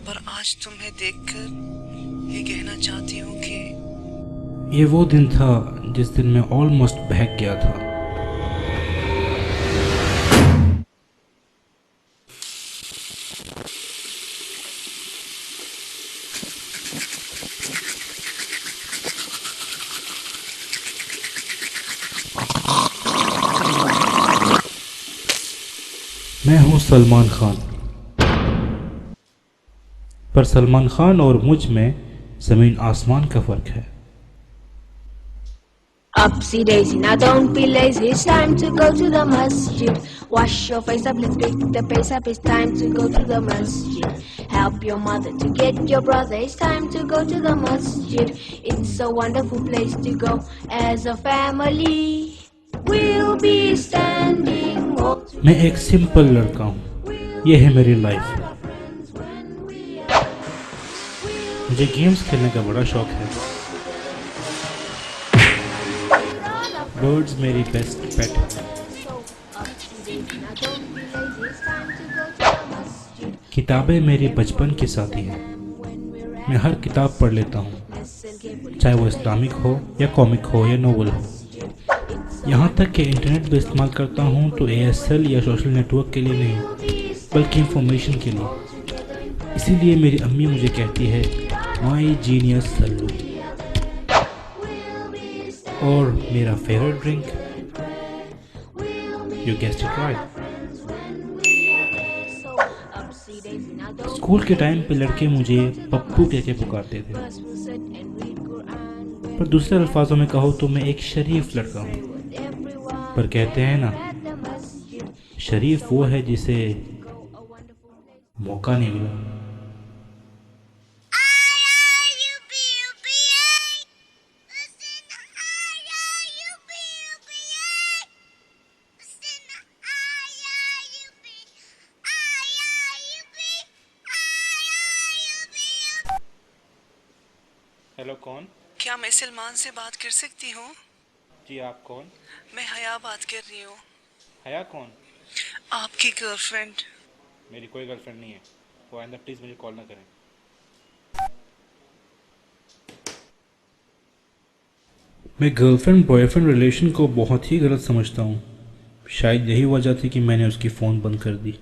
पर आज तुम्हें देखकर ये कहना चाहती हूँ कि ये वो दिन था जिस दिन मैं ऑलमोस्ट बहक गया था। मैं हूँ सलमान खान, पर सलमान खान और मुझ में ज़मीन आसमान का फ़र्क है। Upsy daisy, now don't be lazy. It's time to go to the masjid. Wash your face up, let's pick the pace up. It's time to go to the masjid. Help your mother to get your brother. It's time to go to the masjid. It's a wonderful place to go as a family. We'll be standing. मैं एक simple लड़का हूँ, ये है मेरी life. मुझे games खेलने का बड़ा शौक है। बर्ड्स मेरी बेस्ट पेट है। किताबें मेरी बचपन की साथी हैं। मैं हर किताब पढ़ लेता हूँ, चाहे वो इस्लामिक हो या कॉमिक हो या नोवेल हो। यहाँ तक कि इंटरनेट भी इस्तेमाल करता हूँ तो ASL या सोशल नेटवर्क के लिए नहीं, बल्कि इंफॉर्मेशन के लिए। इसीलिए मेरी अम्मी मुझे कहती है माई जीनियस सल्लू। और मेरा favourite drink, you guessed it right, school के टाइम पे लड़के मुझे पप्पू कह के पुकारते थे, पर दूसरे अल्फाजों में कहो तो मैं एक शरीफ लड़का हूँ। पर कहते हैं ना, शरीफ वो है जिसे मौका नहीं मिला। हेलो, कौन? क्या मैं सलमान से बात कर सकती हूँ? जी, आप कौन? मैं हया बात कर रही हूँ। हया कौन? आपकी गर्लफ्रेंड। मेरी कोई गर्लफ्रेंड नहीं है, वो आइंदा प्लीज़ मुझे कॉल ना करें। मैं गर्लफ्रेंड बॉयफ्रेंड रिलेशन को बहुत ही गलत समझता हूँ। शायद यही वजह थी कि मैंने उसकी फ़ोन बंद कर दी।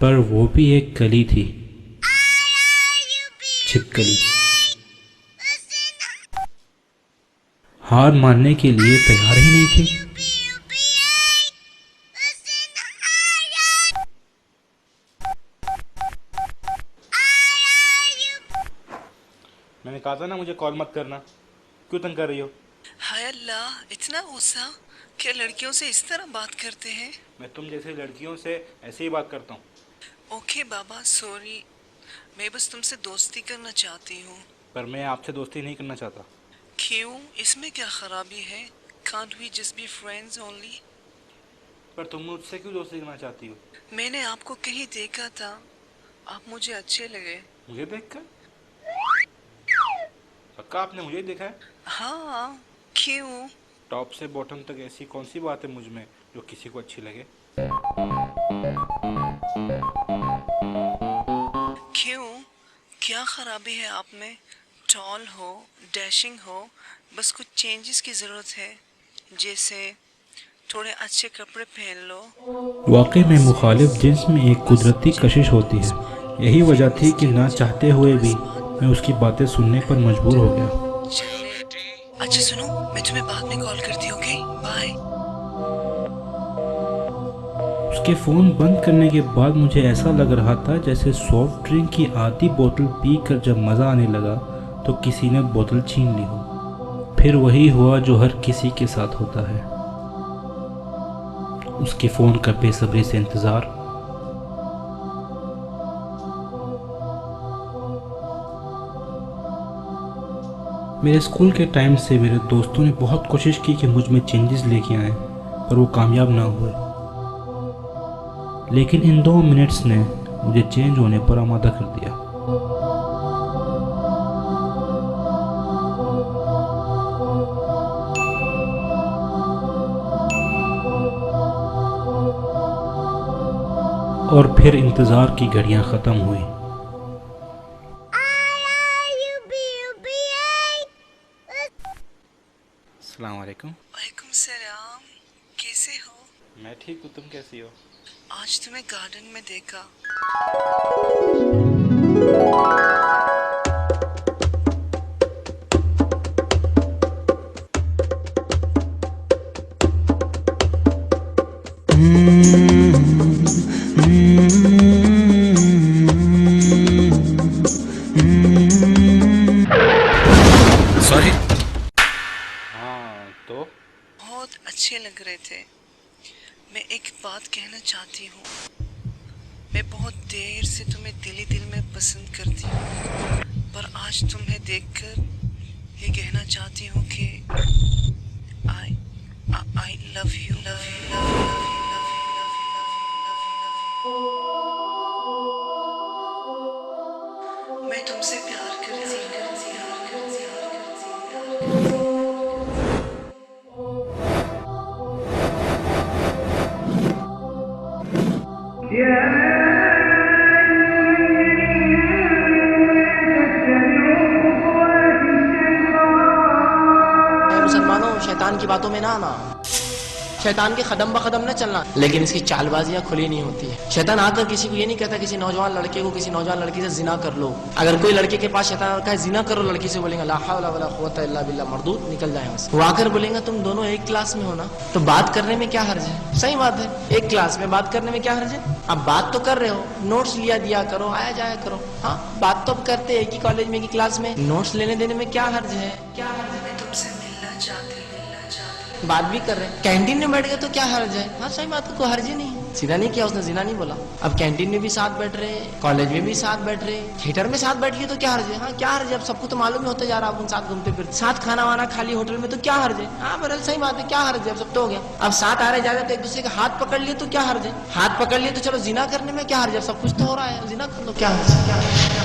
पर वो भी एक कली थी, छिपकली, हार मानने के लिए तैयार ही नहीं थी। मैंने कहा था ना मुझे कॉल मत करना, क्यों तंग कर रही हो? हाय अल्लाह, इतना गुस्सा? क्या लड़कियों से इस तरह बात करते हैं? मैं तुम जैसे लड़कियों से ऐसे ही बात करता हूँ। ओके बाबा, सॉरी। मैं बस तुमसे दोस्ती करना चाहती हूँ। पर मैं आपसे दोस्ती नहीं करना चाहता। क्यों? इसमें क्या खराबी है? Can't we just be friends only? पर तुम मुझसे क्यों दोस्ती करना चाहती हो? मैंने आपको कहीं देखा था, आप मुझे अच्छे लगे। मुझे देखकर? पक्का आपने मुझे देखा है? हाँ, क्यों? टॉप से बॉटम तक ऐसी कौन सी बात है मुझ में जो किसी को अच्छी लगे? क्यों? क्या खराबी है आप में? टॉल हो, डैशिंग हो, बस कुछ चेंजेस की ज़रूरत है, जैसे थोड़े अच्छे कपड़े पहन लो। वाकई में मुखालिफ जिन्स में एक कुदरती कशिश होती है। यही वजह थी कि ना चाहते हुए भी मैं उसकी बातें सुनने पर मजबूर हो गया। अच्छा सुनो, मैं तुम्हें बाद में कॉल करती हूँ, ओके? बाय। उसके फ़ोन बंद करने के बाद मुझे ऐसा लग रहा था जैसे सॉफ्ट ड्रिंक की आधी बोतल पीकर जब मज़ा आने लगा तो किसी ने बोतल छीन ली हो। फिर वही हुआ जो हर किसी के साथ होता है, उसके फ़ोन का बेसब्री से इंतज़ार। मेरे स्कूल के टाइम से मेरे दोस्तों ने बहुत कोशिश की कि मुझ में चेंजेस लेके आएं, पर वो कामयाब ना हुए। लेकिन इन 2 मिनट्स ने मुझे चेंज होने पर आमादा कर दिया। और फिर इंतज़ार की घड़ियां ख़त्म हुई। अस्सलाम वालेकुम। वालेकुम सलाम, कैसे हो? मैं ठीक हूँ, तुम कैसी हो? आज तुम्हें गार्डन में देखा। सॉरी। हाँ तो बहुत अच्छे लग रहे थे। मैं एक बात कहना चाहती हूँ। मैं बहुत देर से तुम्हें दिली दिल में पसंद करती हूँ, पर आज तुम्हें देखकर ये कहना चाहती हूँ कि आई लव यू। मैं तुमसे प्यार करती हूँ। मुसलमानों, शैतान की बातों में ना आना, शैतान के कदम ब कदम न चलना, लेकिन इसकी चालबाजियां खुली नहीं होती है। शैतान आकर किसी को ये नहीं कहता किसी नौजवान लड़के को किसी नौजवान लड़की से जिना कर लो। अगर कोई लड़के के पास शैतान कहे जिना करो लड़की से, बोलेंगे ला हौला वला कुव्वता इल्ला बिल्लाह, मरदूद निकल जाए उससे। वो आकर बोलेंगे तुम दोनों एक क्लास में हो ना, तो बात करने में क्या हर्ज है? सही बात है, एक क्लास में बात करने में क्या हर्ज है? अब बात तो कर रहे हो, नोट्स लिया दिया करो, आया जाया करो। हाँ, बात तो अब करते एक ही कॉलेज में, एक ही क्लास में, नोट्स लेने देने में क्या हर्ज है? क्या हर्ज है? मैं तुमसे मिलना चाहती हूँ। बात भी कर रहे हैं, कैंटीन में बैठ गए तो क्या हर्ज है? हाँ सही बात है, कोई हर्ज ही नहीं है। सीधा नहीं किया उसने, जिना नहीं बोला। अब कैंटीन में भी साथ बैठ रहे, कॉलेज में भी साथ बैठ रहे, थिएटर में साथ बैठ लिए तो क्या हर्ज है? हाँ क्या हर्ज है? अब सबको तो मालूम ही होता जा रहा है, अपन साथ घूमते फिर साथ खाना वाना खा लिए होटल में, तो क्या हर्ज है? हाँ बरल सही बात है, क्या हर्ज है? अब सब तो हो गया। अब साथ आ रहे जा रहे तो एक दूसरे का हाथ पकड़ लिए तो क्या हर्ज है? हाथ पकड़ लिए तो चलो जिना करने में क्या हर्ज है? सब कुछ तो हो रहा है, जिना कर लो, क्या हर्ज है? क्या हर्ज है?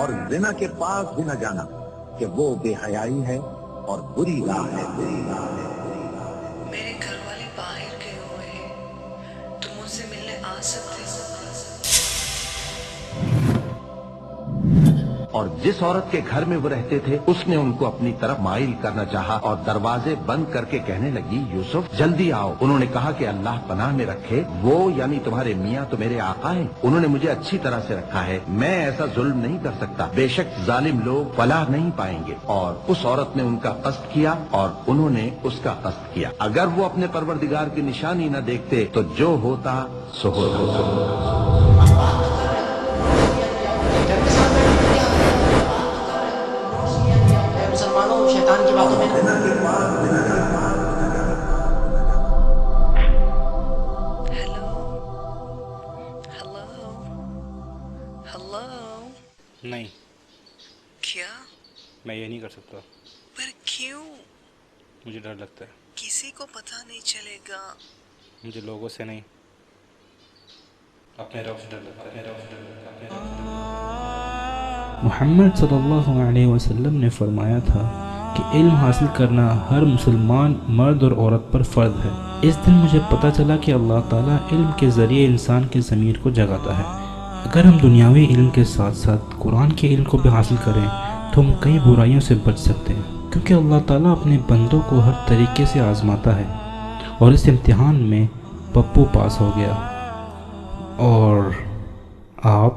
और जिना के पास भी न जाना कि वो बेहयाई है और बुरी राह है। मेरे घर वाले बाहर गए हुए हैं, तुम मुझसे मिलने आ सकते हो? और जिस औरत के घर में वो रहते थे उसने उनको अपनी तरफ माइल करना चाहा और दरवाजे बंद करके कहने लगी यूसुफ जल्दी आओ। उन्होंने कहा कि अल्लाह पनाह में रखे, वो यानी तुम्हारे मियाँ तो मेरे आका हैं, उन्होंने मुझे अच्छी तरह से रखा है, मैं ऐसा जुल्म नहीं कर सकता। बेशक जालिम लोग फलाह नहीं पाएंगे। और उस औरत ने उनका कष्ट किया और उन्होंने उसका कष्ट किया। अगर वो अपने परवरदिगार की निशानी न देखते तो जो होता सो होता। मुसलमानों, शैतान की बातों में हेलो हेलो हेलो। नहीं, क्या? मैं ये नहीं कर सकता, पर क्यों? मुझे डर लगता है। किसी को पता नहीं चलेगा। मुझे लोगों से नहीं, अपने रब से डर लगता है। मुहम्मद सल्लल्लाहु अलैहि वसल्लम ने फरमाया था कि इल्म हासिल करना हर मुसलमान मर्द और औरत पर फ़र्ज है। इस दिन मुझे पता चला कि अल्लाह ताला इल्म के ज़रिए इंसान के ज़मीर को जगाता है। अगर हम दुनियावी इल्म के साथ साथ कुरान के इल्म को भी हासिल करें तो हम कई बुराइयों से बच सकते हैं, क्योंकि अल्लाह ताला अपने बंदों को हर तरीके से आज़माता है। और इस इम्तिहान में पप्पू पास हो गया और आप